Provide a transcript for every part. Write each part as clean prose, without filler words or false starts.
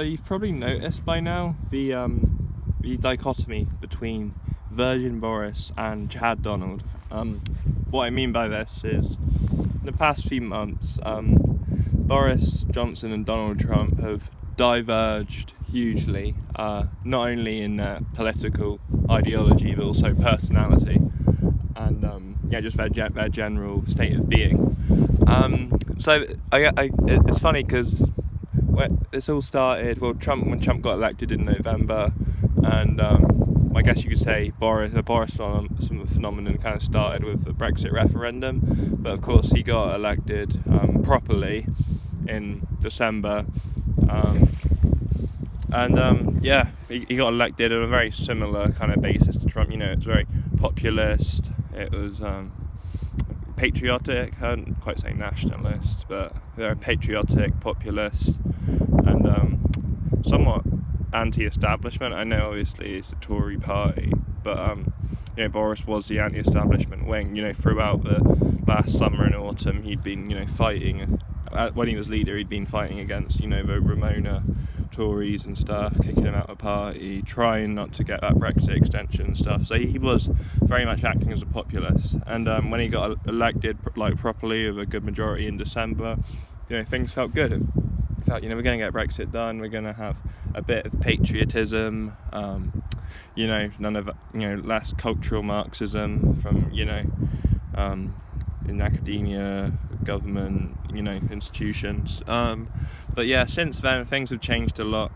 So you've probably noticed by now the dichotomy between Virgin Boris and Chad Donald. What I mean by this is, in the past few months, Boris Johnson and Donald Trump have diverged hugely, not only in their political ideology but also personality, and just their general state of being. It's funny because this all started when Trump got elected in November, and I guess you could say Boris phenomenon kind of started with the Brexit referendum, but of course he got elected properly in December, he got elected on a very similar kind of basis to Trump. It's very populist. It was patriotic. I wouldn't quite say nationalist, but they're patriotic, populist, and somewhat anti-establishment. I know obviously it's a Tory party, but Boris was the anti-establishment wing. Throughout the last summer and autumn, he'd been fighting. When he was leader, he'd been fighting against the Ramona Tories and stuff, kicking him out of the party, trying not to get that Brexit extension and stuff. So he was very much acting as a populist. And when he got elected properly with a good majority in December, things felt good. It felt we're going to get Brexit done. We're going to have a bit of patriotism. None of less cultural Marxism from in academia, government, institutions. But yeah, since then things have changed a lot.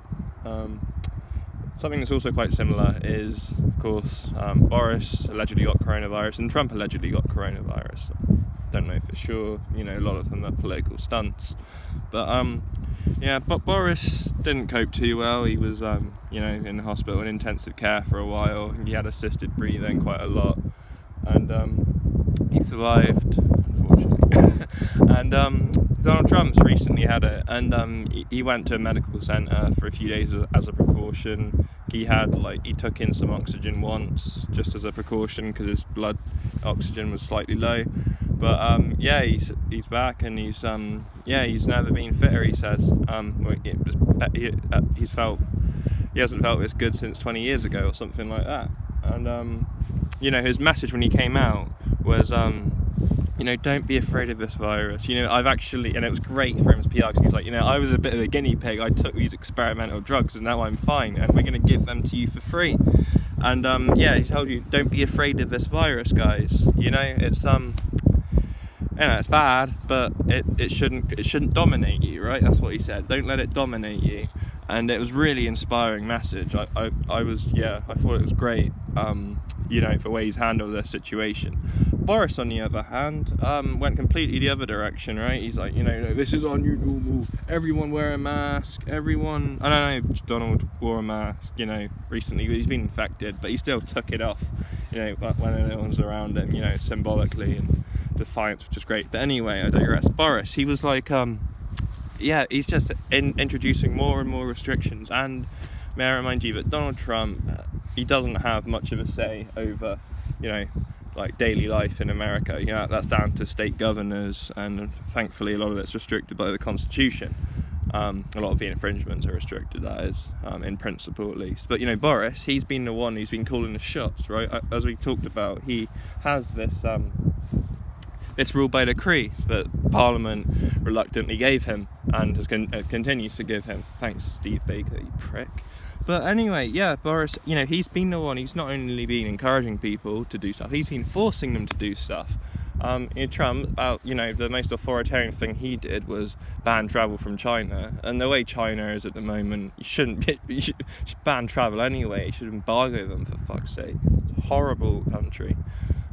Something that's also quite similar is, of course, Boris allegedly got coronavirus and Trump allegedly got coronavirus. Don't know for sure. A lot of them are political stunts. But but Boris didn't cope too well. He was in hospital in intensive care for a while. He had assisted breathing quite a lot, and he survived, unfortunately. And Donald Trump's recently had it, and he went to a medical centre for a few days as a precaution. He took in some oxygen once, just as a precaution, because his blood oxygen was slightly low. But he's back, and he's never been fitter. He says he hasn't felt this good since 20 years ago or something like that. And his message when he came out was don't be afraid of this virus. I've actually, and it was great for him as PR, because he's like, I was a bit of a guinea pig. I took these experimental drugs and now I'm fine, and we're going to give them to you for free. And he told you, don't be afraid of this virus, guys. It's it's bad, but it shouldn't dominate you, right? That's what he said. Don't let it dominate you. And it was really inspiring message. I thought it was great. For the way he's handled this situation. Boris, on the other hand, went completely the other direction, right? He's like, this is our new normal. Everyone wear a mask. I don't know, Donald wore a mask, recently. He's been infected, but he still took it off, when no one's around him, symbolically and defiance, which is great. But anyway, I digress. Boris, he was like, he's just introducing more and more restrictions. And may I remind you that Donald Trump, he doesn't have much of a say over, daily life in America. That's down to state governors, and thankfully a lot of it's restricted by the Constitution. A lot of the infringements are restricted, that is, in principle at least. But Boris, he's been the one who's been calling the shots, right? As we talked about, he has this rule by decree that Parliament reluctantly gave him, and continues to give him. Thanks, Steve Baker, you prick. But anyway, Boris, he's been the one. He's not only been encouraging people to do stuff, he's been forcing them to do stuff. Trump, the most authoritarian thing he did was ban travel from China. And the way China is at the moment, you should ban travel anyway. You should embargo them, for fuck's sake. Horrible country.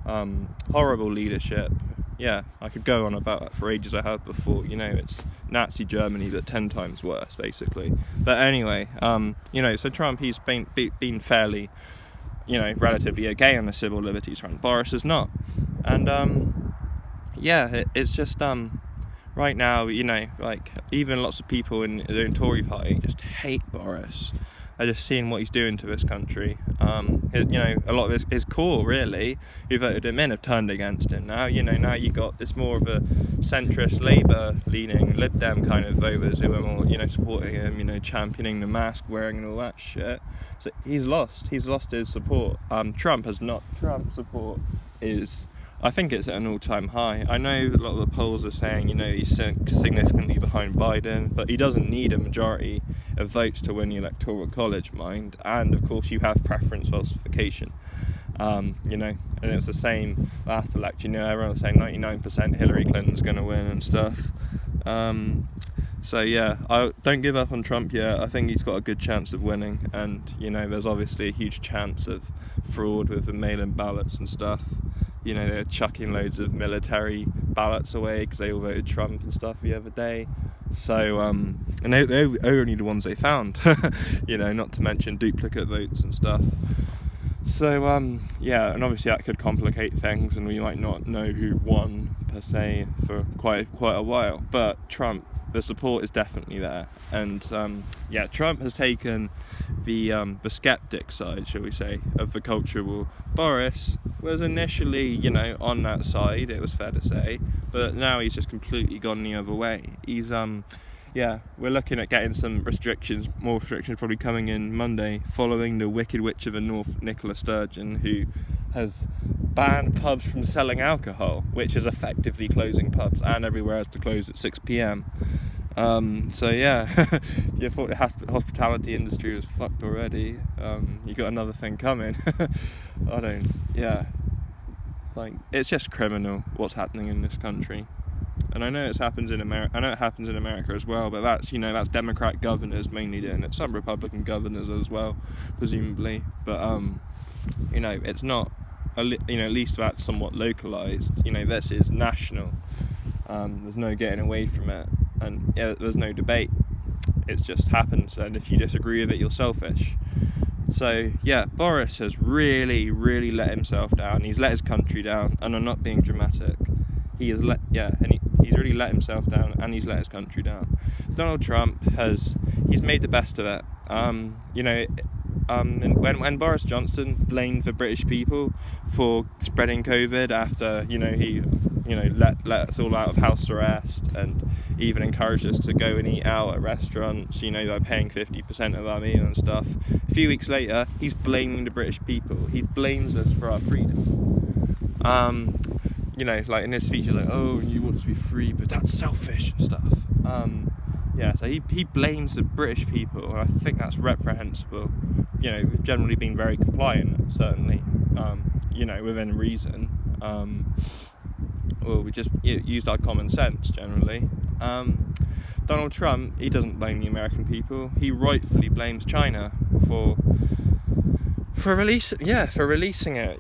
Horrible leadership. Yeah, I could go on about that for ages. I have before. It's Nazi Germany, but 10 times worse, basically. But anyway, so Trump, he's been fairly, relatively okay on the civil liberties front. Boris is not. And, it's just, right now, even lots of people in the Tory party just hate Boris. just seen what he's doing to this country. A lot of his core, really, who voted him in, have turned against him. Now you got this more of a centrist Labour-leaning Lib Dem kind of voters who are more, supporting him, championing the mask wearing and all that shit. So he's lost his support. Trump has not. Trump's support is, I think it's at an all-time high. I know a lot of the polls are saying, he's significantly behind Biden, but he doesn't need a majority of votes to win the Electoral College, mind. And of course, you have preference falsification. And it was the same last election. Everyone was saying 99% Hillary Clinton's going to win and stuff. So yeah, I don't give up on Trump yet. I think he's got a good chance of winning, and there's obviously a huge chance of fraud with the mail-in ballots and stuff. They're chucking loads of military ballots away because they all voted Trump and stuff the other day. So, and they're only the ones they found, not to mention duplicate votes and stuff. So, yeah, and obviously that could complicate things, and we might not know who won per se for quite a while. But Trump, the support is definitely there, and Trump has taken the skeptic side, shall we say, of the culture war. Boris was initially, on that side, it was fair to say, but now he's just completely gone the other way. He's we're looking at getting some more restrictions probably coming in Monday, following the Wicked Witch of the North, Nicola Sturgeon, who has banned pubs from selling alcohol, which is effectively closing pubs, and everywhere has to close at 6 p.m. So yeah, you thought the hospitality industry was fucked already. You got another thing coming. It's just criminal what's happening in this country. And I know it happens in America as well, but that's Democrat governors mainly doing it. Some Republican governors as well, presumably. But it's not. At least that's somewhat localized. This is national. There's no getting away from it, and there's no debate. It just happens, and if you disagree with it, you're selfish. So yeah, Boris has really, really let himself down. He's let his country down, and I'm not being dramatic. He's really let himself down, and he's let his country down. Donald Trump he's made the best of it. When Boris Johnson blamed the British people for spreading COVID after he let us all out of house arrest, and even encouraged us to go and eat out at restaurants, by paying 50% of our meal and stuff. A few weeks later, he's blaming the British people. He blames us for our freedom. Like in his speech, he's like, "Oh, you want to be free, but that's selfish and stuff." So he blames the British people, and I think that's reprehensible. We've generally been very compliant, certainly, within reason. We just used our common sense, generally. Donald Trump, he doesn't blame the American people. He rightfully blames China for releasing it,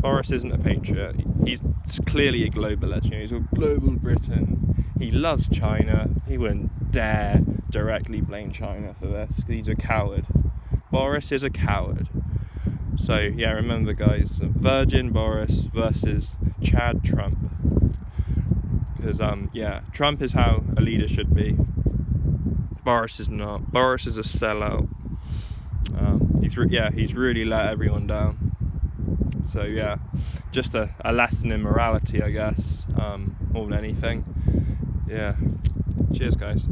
Boris isn't a patriot. He's clearly a globalist. He's a global Britain. He loves China. He wouldn't dare directly blame China for this, because he's a coward. Boris is a coward. So yeah, remember guys, Virgin Boris versus Chad Trump. Because Trump is how a leader should be. Boris is not. Boris is a sellout. He's really let everyone down. So yeah, just a lesson in morality, I guess, more than anything. Yeah. Cheers, guys.